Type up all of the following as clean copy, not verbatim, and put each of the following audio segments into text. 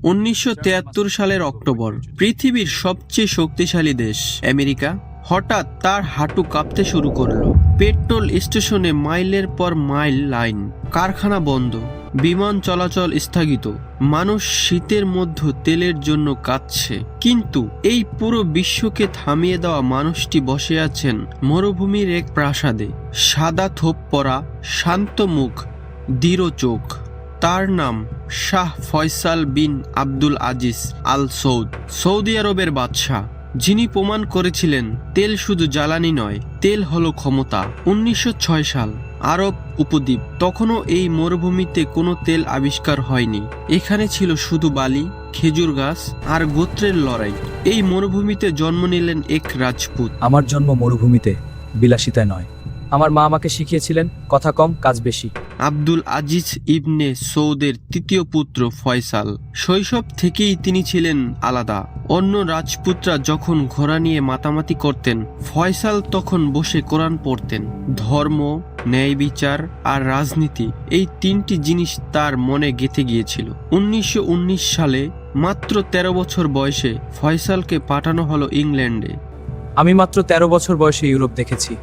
1973 সালের অক্টোবর, পৃথিবীর সবচেয়ে শক্তিশালী দেশ আমেরিকা হঠাৎ তার হাঁটু কাঁপতে শুরু করলো। পেট্রোল স্টেশনে মাইলের পর মাইল লাইন, কারখানা বন্ধ, বিমান চলাচল স্থগিত, মানুষ শীতের মধ্যে তেলের জন্য কাঁদছে। কিন্তু এই পুরো বিশ্বকে থামিয়ে দেওয়া মানুষটি বসে আছেন মরুভূমির এক প্রাসাদে, সাদা থোপ পরা, শান্ত মুখ, দৃঢ় চোখ। তার নাম শাহ ফয়সাল বিন আব্দুল আজিজ আল সৌদ, সৌদি আরবের বাদশাহ, যিনি প্রমাণ করেছিলেন তেল শুধু জ্বালানি নয়, তেল হলো ক্ষমতা। 1906 সাল, আরব উপদ্বীপ। তখনও এই মরুভূমিতে কোনো তেল আবিষ্কার হয়নি। এখানে ছিল শুধু বালি, খেজুর গাছ আর গোত্রের লড়াই। এই মরুভূমিতে জন্ম নিলেন এক রাজপুত। আমার জন্ম মরুভূমিতে, বিলাসিতায় নয়। আমার মা আমাকে শিখিয়েছিলেন কথা কম, কাজ বেশি। আব্দুল আজিজ ইবনে সৌদের তৃতীয় পুত্র ফয়সাল। শৈশব থেকেই তিনি ছিলেন আলাদা। অন্য রাজপুতরা যখন ঘোড়া নিয়ে মাতামাতি করতেন, ফয়সাল তখন বসে কোরআন পড়তেন। ধর্ম, ন্যায় বিচার আর রাজনীতি, এই তিনটি জিনিস তার মনে গেঁথে গিয়েছিল। 1919 সালে মাত্র 13 বছর বয়সে ফয়সালকে পাঠানো হলো ইংল্যান্ডে। আমি মাত্র 13 বছর বয়সে ইউরোপ দেখেছি।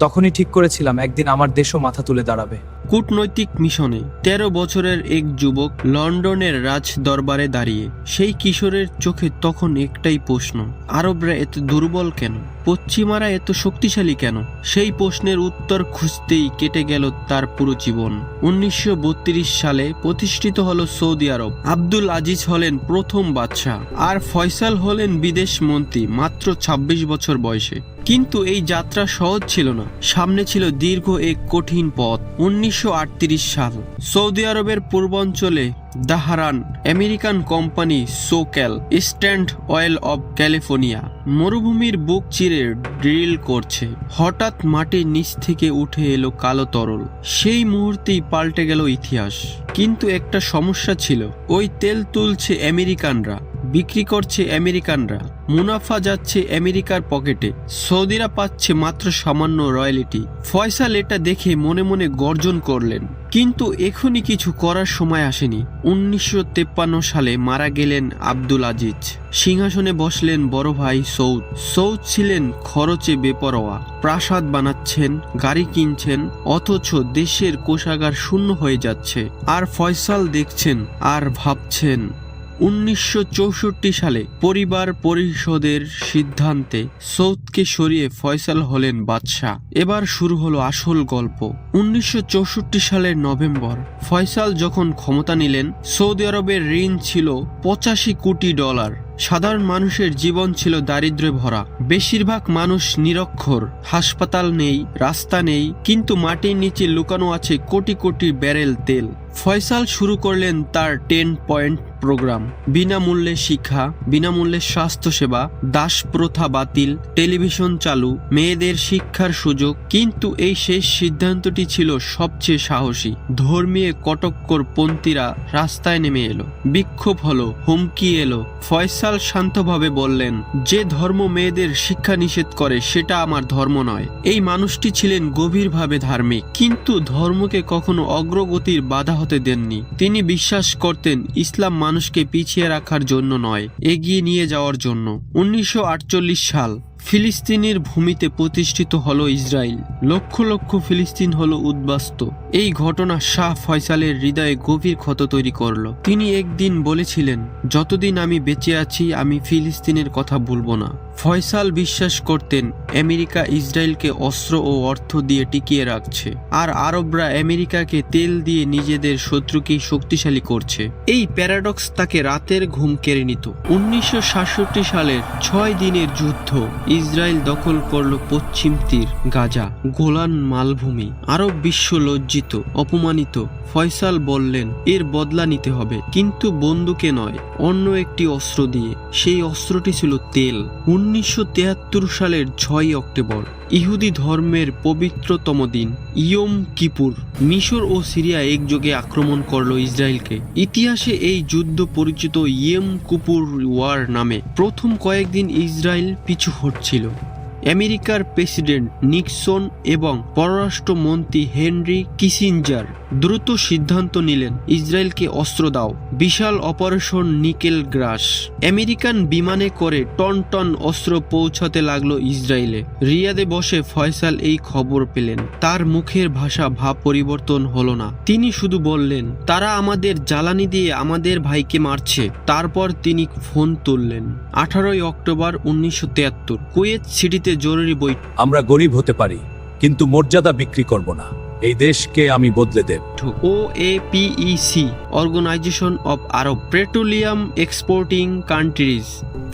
তখনই ঠিক করেছিলাম একদিন আমার দেশও মাথা তুলে দাঁড়াবে। কূটনৈতিক মিশনে 13 বছরের এক যুবক লন্ডনের রাজ দরবারে দাঁড়িয়ে। সেই কিশোরের চোখে তখন একটাই প্রশ্ন, আরবরা এত দুর্বল কেন, পশ্চিমারা এত শক্তিশালী কেন? সেই প্রশ্নের উত্তর খুঁজতেই কেটে গেল তার পুরো জীবন। 1932 সালে প্রতিষ্ঠিত হলো সৌদি আরব। আব্দুল আজিজ হলেন প্রথম বাদশাহ, আর ফয়সাল হলেন বিদেশ মন্ত্রী মাত্র 26 বছর বয়সে। কিন্তু এই যাত্রা সহজ ছিল না, সামনে ছিল দীর্ঘ এক কঠিন পথ। 1938 সাল, সৌদি আরবের পূর্বাঞ্চলে Dhahran American company SoCal standard oil of California মরুভূমির বুক চিরে ড্রিল করছে। হঠাৎ মাটির নিচ থেকে উঠে এলো কালো তরল। সেই মুহূর্তেই পাল্টে গেল ইতিহাস। কিন্তু একটা সমস্যা ছিল, ওই তেল তুলছে আমেরিকানরা, বিক্রি করছে আমেরিকানরা, মুনাফা যাচ্ছে আমেরিকার পকেটে, সৌদিরা পাচ্ছে মাত্র সামান্য রয়্যালিটি। ফয়সাল এটা দেখে মনে মনে গর্জন করলেন, কিন্তু এখনই কিছু করার সময় আসেনি। 1953 সালে মারা গেলেন আব্দুল আজিজ। সিংহাসনে বসলেন বড় ভাই সৌদ। সৌদ ছিলেন খরচে বেপরোয়া, প্রাসাদ বানাচ্ছেন, গাড়ি কিনছেন, অথচ দেশের কোষাগার শূন্য হয়ে যাচ্ছে। আর ফয়সাল দেখছেন আর ভাবছেন। 1964 সালে পরিবার পরিষদের সিদ্ধান্তে সৌদকে সরিয়ে ফয়সাল হলেন বাদশাহ। এবার শুরু হলো আসল গল্প। 1964 সালের নভেম্বর, ফয়সাল যখন ক্ষমতা নিলেন, সৌদি আরবের ঋণ ছিল $85 কোটি। সাধারণ মানুষের জীবন ছিল দারিদ্র্যে ভরা। বেশিরভাগ মানুষ নিরক্ষর, হাসপাতাল নেই, রাস্তা নেই, কিন্তু মাটির নিচে লুকানো আছে কোটি কোটি ব্যারেল তেল। ফয়সাল শুরু করলেন তার 10 পয়েন্ট প্রোগ্রাম। বিনামূল্যে শিক্ষা, বিনামূল্যে স্বাস্থ্যসেবা, দাস প্রথা বাতিল, টেলিভিশন চালু, মেয়েদের শিক্ষার সুযোগ। কিন্তু এই শেষ সিদ্ধান্তটি ছিল সবচেয়ে সাহসী। ধর্মীয় কটক্কর পন্থীরা রাস্তায় নেমে এলো, বিক্ষোভ হলো, হুমকি এলো। ফয়সাল শান্তভাবে বললেন, যে ধর্ম মেয়েদের শিক্ষা নিষেধ করে সেটা আমার ধর্ম নয়। এই মানুষটি ছিলেন গভীরভাবে ধার্মিক, কিন্তু ধর্মকে কখনো অগ্রগতির বাধা হতে দেননি। তিনি বিশ্বাস করতেন ইসলাম মানুষকে পিছিয়ে রাখার জন্য নয়, এগিয়ে নিয়ে যাওয়ার জন্য। 1948 সাল, ফিলিস্তিনের ভূমিতে প্রতিষ্ঠিত হলো ইসরায়েল। লক্ষ লক্ষ ফিলিস্তিন হলো উদ্বাস্ত। এই ঘটনা শাহ ফয়সালের হৃদয়ে গভীর ক্ষত তৈরি করলো। তিনি একদিন বলেছিলেন, যতদিন আমি বেঁচে আছি আমি ফিলিস্তিনের কথা ভুলব না। ফয়সাল বিশ্বাস করতেন আমেরিকা ইসরায়েলকে অস্ত্র ও অর্থ দিয়ে টিকিয়ে রাখছে, আর আরবরা আমেরিকাকে তেল দিয়ে নিজেদের শত্রুকেই শক্তিশালী করছে। এই প্যারাডক্স তাকে রাতের ঘুম কেড়ে নিত। 1967 সালের 6 দিনের যুদ্ধ। ইসরায়েল দখল করল পশ্চিম তীর, গাজা, গোলান মালভূমি। আরব বিশ্ব লজ্জিত, অপমানিত। ফয়সাল বললেন, এর বদলা নিতে হবে, কিন্তু বন্দুকে নয়, অন্য একটি অস্ত্র দিয়ে। সেই অস্ত্রটি ছিল তেল। 1973 সালের 6 অক্টোবর, ইহুদি ধর্মের পবিত্রতম দিন, ইয়ম কিপুর। মিশর ও সিরিয়া একযোগে আক্রমণ করল ইসরায়েলকে। ইতিহাসে এই যুদ্ধ পরিচিত ইয়ম কিপুর ওয়ার নামে। প্রথম কয়েকদিন ইসরায়েল পিছু হটছিল, আমেরিকার প্রেসিডেন্ট নিক্সন এবং পররাষ্ট্রমন্ত্রী হেনরি কিসিঞ্জার দ্রুত সিদ্ধান্ত নিলেন ইসরায়েলকে অস্ত্র দাও। বিশাল অপারেশন নিকেল গ্রাস। আমেরিকান বিমানে করে টন টন অস্ত্র পৌঁছাতে লাগলো ইসরায়েলে। রিয়াদে বসে ফয়সাল এই খবর পেলেন। তার মুখের ভাষা ভাব পরিবর্তন হলো না। তিনি শুধু বললেন, তারা আমাদের জ্বালানি দিয়ে আমাদের ভাইকে মারছে। তারপর তিনি ফোন তুললেন। 18 অক্টোবর 1973 কুয়েত সিটিতে জরুরি বৈঠক। আমরা গরিব হতে পারি, কিন্তু মর্যাদা বিক্রি করব না। এই দেশকে আমি বদলে দেব। OAPEC organization of Arab petroleum exporting countries.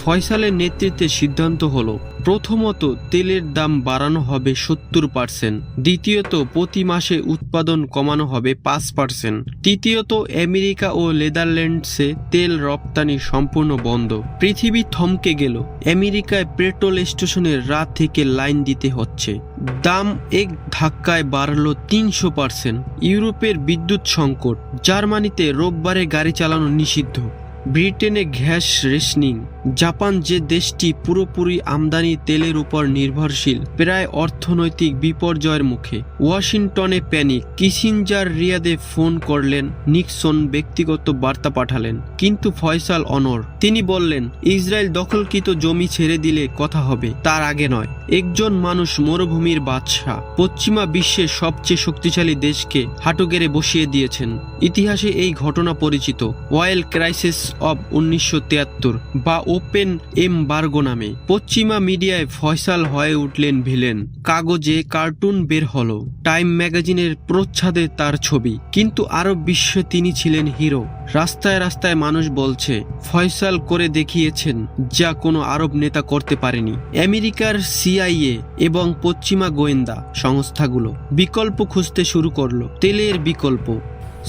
ফয়সালের নেতৃত্বে সিদ্ধান্ত হলো, প্রথমত তেলের দাম বাড়ানো হবে 70%, দ্বিতীয়ত প্রতি মাসে উৎপাদন কমানো হবে 5%, তৃতীয়ত আমেরিকা ও নেদারল্যান্ডসে তেল রপ্তানি সম্পূর্ণ বন্ধ। পৃথিবী থমকে গেল। আমেরিকায় পেট্রোল স্টেশনে রাত থেকে লাইন দিতে হচ্ছে। দাম এক ধাক্কায় বাড়ল 300%। ইউরোপের বিদ্যুৎ সংকট। জার্মানিতে রোববারে গাড়ি চালানো নিষিদ্ধ। ব্রিটেনে গ্যাস রেশনিং। জাপান, যে দেশটি পুরোপুরি আমদানি তেলের উপর নির্ভরশীল, প্রায় অর্থনৈতিক বিপর্যয়ের মুখে। ওয়াশিংটনে প্যানিক। কিসিঞ্জার রিয়াদে ফোন করলেন, নিক্সন ব্যক্তিগত বার্তা পাঠালেন, কিন্তু ফয়সাল অনড়। তিনি বললেন, ইসরায়েল দখলকৃত জমি ছেড়ে দিলে কথা হবে, তার আগে নয়। একজন মানুষ মরুভূমির বাদশা পশ্চিমা বিশ্বের সবচেয়ে শক্তিশালী দেশকে হাঁটু গেড়ে বসিয়ে দিয়েছেন। ইতিহাসে এই ঘটনা পরিচিত, অয়েল ক্রাইসিস অব 1973 বা ওপেন এমবার্গো নামে। পশ্চিমা মিডিয়ায় ফয়সাল হয়ে উঠলেন ভিলেন। কাগজে কার্টুন বের হলো, টাইম ম্যাগাজিনের প্রচ্ছদে তার ছবি, কিন্তু আরব বিশ্বে তিনি ছিলেন হিরো। রাস্তায় রাস্তায় মানুষ বলছে, ফয়সাল করে দেখিয়েছেন যা কোনো আরব নেতা করতে পারেনি। আমেরিকার CIA এবং পশ্চিমা গোয়েন্দা সংস্থাগুলো বিকল্প খুঁজতে শুরু করলো। তেলের বিকল্প,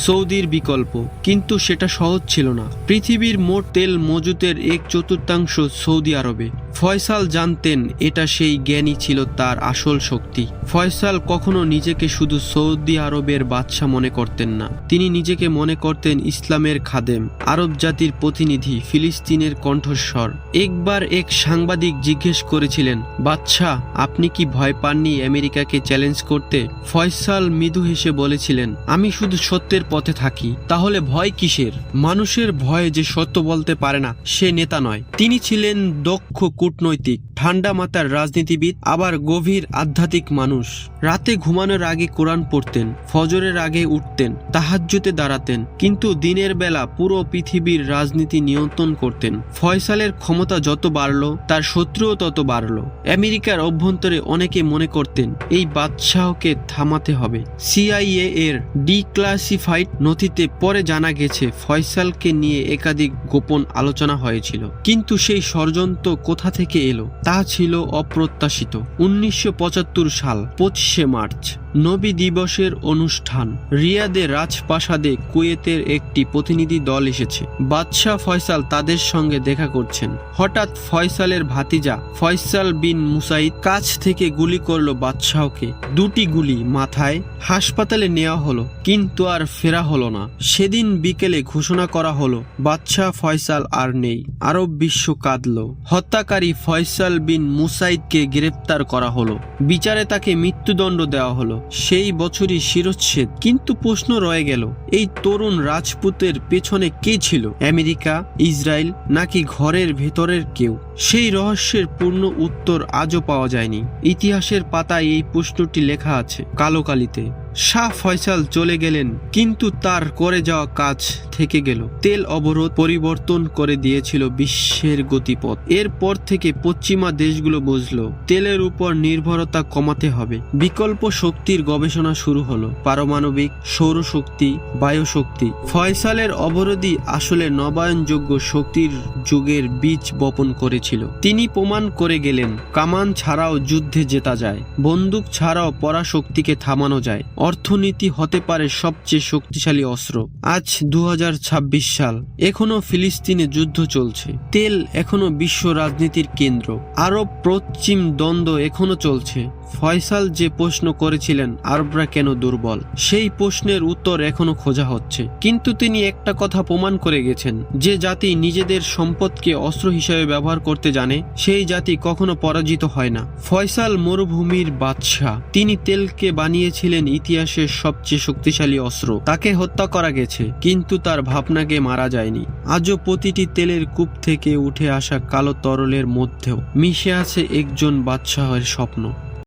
সৌদির বিকল্প, কিন্তু সেটা সহজ ছিল না। পৃথিবীর মোট তেল মজুতের 1/4 সৌদি আরবে। ফয়সাল জানতেন এটা সেই জ্ঞানই ছিল তার আসল শক্তি। ফয়সাল কখনো নিজেকে শুধু সৌদি আরবের বাদশা মনে করতেন না, তিনি নিজেকে মনে করতেন ইসলামের খাদেম, আরব জাতির প্রতিনিধি, ফিলিস্তিনের কণ্ঠস্বর। একবার এক সাংবাদিক জিজ্ঞেস করেছিলেন, বাদশা, আপনি কি ভয় পাননি আমেরিকাকে চ্যালেঞ্জ করতে? ফয়সাল মৃদু হেসে বলেছিলেন, আমি শুধু সত্যের পথে থাকি। তাহলে ভয় কিসের? মানুষের ভয় যে সত্য বলতে পারে না সে নেতা নয়। তিনি ছিলেন দক্ষ কূটনৈতিক, ঠান্ডা মাথার রাজনীতিবিদ, আবার গভীর আধ্যাত্মিক মানুষ। রাতে ঘুমানোর আগে কোরআন পড়তেন, ফজরের আগে উঠতেন, তাহাজ্জুদে দাঁড়াতেন, কিন্তু দিনের বেলা পুরো পৃথিবীর রাজনীতি নিয়ন্ত্রণ করতেন। ফয়সালের ক্ষমতা যত বাড়ল, তার শত্রুও তত বাড়ল। আমেরিকার অভ্যন্তরে অনেকে মনে করতেন এই বাদশাহকে থামাতে হবে। CIA এর ডিক্লাসিফাইড নথিতে পরে জানা গেছে ফয়সালকে নিয়ে একাধিক গোপন আলোচনা হয়েছিল, কিন্তু সেই ষড়যন্ত্র কোথা থেকে এলো তা ছিল অপ্রত্যাশিত। 1975 সাল 25শে মার্চ, নবী দিবসের অনুষ্ঠান। রিয়াদে রাজপ্রাসাদে কুয়েতের একটি প্রতিনিধি দল এসেছে। বাদশাহ ফয়সাল তাদের সঙ্গে দেখা করছেন। হঠাৎ ফয়সালের ভাতিজা ফয়সাল বিন মুসাইদ কাছ থেকে গুলি করলো বাদশাহকে। 2টি গুলি মাথায়। হাসপাতালে নেওয়া হলো, কিন্তু আর ফেরা হলো না। সেদিন বিকেলে ঘোষণা করা হলো, বাদশাহ ফয়সাল আর নেই। আরব বিশ্ব কাঁদল। হত্যাকারী ফয়সাল বিন মুসাইদকে গ্রেফতার করা হলো। বিচারে তাকে মৃত্যুদণ্ড দেওয়া হলো। সেই বছরই শিরচ্ছেদ। কিন্তু প্রশ্ন রয়ে গেল, এই তরুণ রাজপুতের পেছনে কে ছিল? আমেরিকা, ইসরায়েল, নাকি ঘরের ভেতরের কেউ? সেই রহস্যের পূর্ণ উত্তর আজও পাওয়া যায়নি। ইতিহাসের পাতায় এই প্রশ্নটি লেখা আছে কালো কালিতে। শাহ ফয়সাল চলে গেলেন, কিন্তু তার করে যাওয়া কাজ থেকে গেল। তেল অবরোধ পরিবর্তন করে দিয়েছিল বিশ্বের গতিপথ। এরপর থেকে পশ্চিমা দেশগুলো বুঝলো তেলের উপর নির্ভরতা কমাতে হবে। বিকল্প শক্তির গবেষণা শুরু হলো, পারমাণবিক, সৌরশক্তি, বায়ুশক্তি। ফয়সালের অবরোধই আসলে নবায়নযোগ্য শক্তির যুগের বীজ বপন করেছিল। তিনি প্রমাণ করে গেলেন, কামান ছাড়াও যুদ্ধে জেতা যায়, বন্দুক ছাড়াও পরাশক্তিকে থামানো যায়। অর্থনীতি হতে পারে সবচেয়ে শক্তিশালী অস্ত্র। আজ 2026 সাল, এখনো ফিলিস্তিনে যুদ্ধ চলছে। তেল এখনো বিশ্ব রাজনীতির কেন্দ্র। আরব পশ্চিম দ্বন্দ্ব এখনো চলছে। ফয়সাল যে প্রশ্ন করেছিলেন আরবরা কেন দুর্বল, সেই প্রশ্নের উত্তর এখনো খোঁজা হচ্ছে। কিন্তু তিনি একটা কথা প্রমাণ করে গেছেন, যে জাতি নিজেদের সম্পদকে অস্ত্র হিসেবে ব্যবহার করতে জানে সেই জাতি কখনো পরাজিত হয় না। ফয়সাল মরুভূমির বাদশাহ, তিনি তেলকে বানিয়েছিলেন ইতিহাসের সবচেয়ে শক্তিশালী অস্ত্র। তাকে হত্যা করা গেছে কিন্তু তার ভাবনাকে মারা যায়নি। আজও প্রতিটি তেলের কূপ থেকে উঠে আসা কালো তরলের মধ্যেও মিশে আছে একজন বাদশাহের স্বপ্ন।